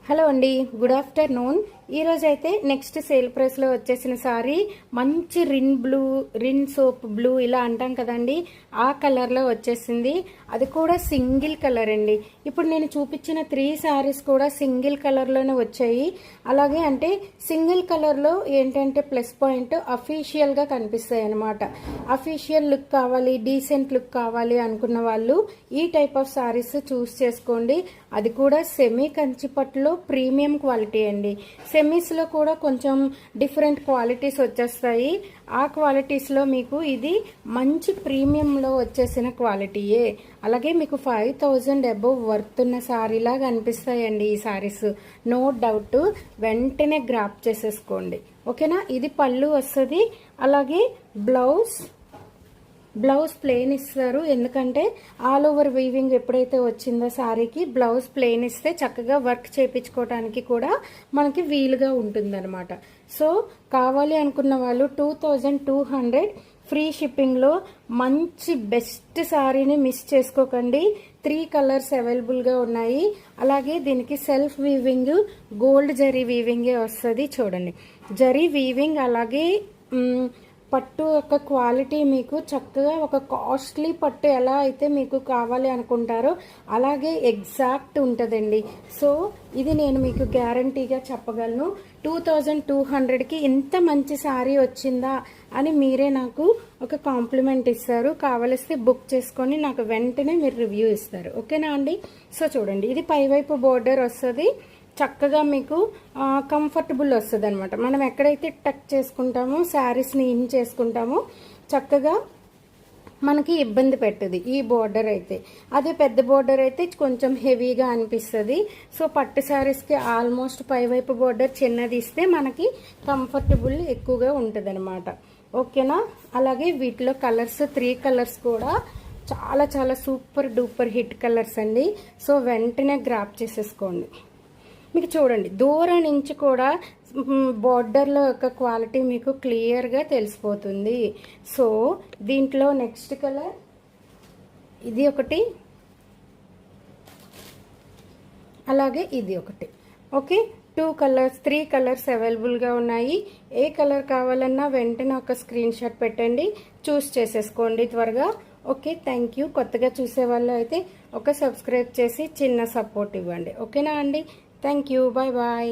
Hello అండి, good afternoon. ఈరోజు అయితే నెక్స్ట్ సేల్ ప్రైస్లో వచ్చేసిన సారీ మంచి రిన్ సోప్ బ్లూ ఇలా అంటాం కదండి, ఆ కలర్లో వచ్చేసింది. అది కూడా సింగిల్ కలర్ అండి. ఇప్పుడు నేను చూపించిన 3 సారీస్ కూడా సింగిల్ కలర్లోనే వచ్చాయి. అలాగే అంటే సింగిల్ కలర్లో ఏంటంటే ప్లస్ పాయింట్ అఫీషియల్గా కనిపిస్తాయి అన్నమాట. అఫీషియల్ లుక్ కావాలి, డీసెంట్ లుక్ కావాలి అనుకున్న వాళ్ళు ఈ టైప్ ఆఫ్ సారీస్ చూస్ చేసుకోండి. అది కూడా సెమీ కంచిపట్టులో ప్రీమియం క్వాలిటీ అండి. సెమీస్లో కూడా కొంచెం డిఫరెంట్ క్వాలిటీస్ వచ్చేస్తాయి. ఆ క్వాలిటీస్లో మీకు ఇది మంచి ప్రీమియంలో వచ్చేసిన క్వాలిటీయే. అలాగే మీకు 5000 అబోవ్ వర్త్ ఉన్న సారీలాగా అనిపిస్తాయండి ఈ సారీస్. నో డౌట్, వెంటనే గ్రాప్ చేసేసుకోండి, ఓకేనా. ఇది పళ్ళు వస్తుంది. అలాగే బ్లౌజ్ ప్లెయిన్ ఇస్తారు. ఎందుకంటే ఆల్ ఓవర్ వీవింగ్ ఎప్పుడైతే వచ్చిందో సారీకి బ్లౌజ్ ప్లెయిన్ ఇస్తే చక్కగా వర్క్ చేయించుకోవడానికి కూడా మనకి వీలుగా ఉంటుందన్నమాట. సో కావాలి అనుకున్న వాళ్ళు 2200 ఫ్రీ షిప్పింగ్లో మంచి బెస్ట్ సారీని మిస్ చేసుకోకండి. 3 కలర్స్ అవైలబుల్గా ఉన్నాయి. అలాగే దీనికి సెల్ఫ్ వీవింగ్, గోల్డ్ జరీ వీవింగే వస్తుంది. చూడండి, జరీ వీవింగ్ అలాగే పట్టు యొక్క క్వాలిటీ మీకు చక్కగా ఒక కాస్ట్లీ పట్టు ఎలా అయితే మీకు కావాలి అనుకుంటారో అలాగే ఎగ్జాక్ట్ ఉంటుందండి. సో ఇది నేను మీకు గ్యారంటీగా చెప్పగలను. 2200కి ఇంత మంచి శారీ వచ్చిందా అని మీరే నాకు ఒక కాంప్లిమెంట్ ఇస్తారు. కావలిస్తే బుక్ చేసుకొని నాకు వెంటనే మీరు రివ్యూ ఇస్తారు, ఓకేనా అండి. సో చూడండి, ఇది పైవైపు బోర్డర్ వస్తుంది. చక్కగా మీకు కంఫర్టబుల్ వస్తుంది అనమాట. మనం ఎక్కడైతే టక్ చేసుకుంటామో శారీస్ని ఇన్ చేసుకుంటామో చక్కగా మనకి ఇబ్బంది పెట్టదు ఈ బోర్డర్ అయితే. అదే పెద్ద బోర్డర్ అయితే కొంచెం హెవీగా అనిపిస్తుంది. సో పట్టు శారీస్కి ఆల్మోస్ట్ పైవైపు బోర్డర్ చిన్నది ఇస్తే మనకి కంఫర్టబుల్ ఎక్కువగా ఉంటుంది అనమాట, ఓకేనా. అలాగే వీటిలో కలర్స్ 3 కలర్స్ కూడా చాలా చాలా సూపర్ డూపర్ హిట్ కలర్స్ అండి. సో వెంటనే గ్రాప్ చేసేసుకోండి. మీకు చూడండి, దూరం నుంచి కూడా బార్డర్లో యొక్క క్వాలిటీ మీకు క్లియర్గా తెలిసిపోతుంది. సో దీంట్లో నెక్స్ట్ కలర్ ఇది ఒకటి, అలాగే ఇది ఒకటి, ఓకే. 3 కలర్స్ అవైలబుల్గా ఉన్నాయి. ఏ కలర్ కావాలన్నా వెంటనే ఒక స్క్రీన్ షాట్ పెట్టండి, చూస్ చేసేసుకోండి త్వరగా, ఓకే. Thank you. కొత్తగా చూసే వాళ్ళు అయితే ఒక సబ్స్క్రైబ్ చేసి చిన్న సపోర్ట్ ఇవ్వండి, ఓకేనా అండి. Thank you. Bye bye.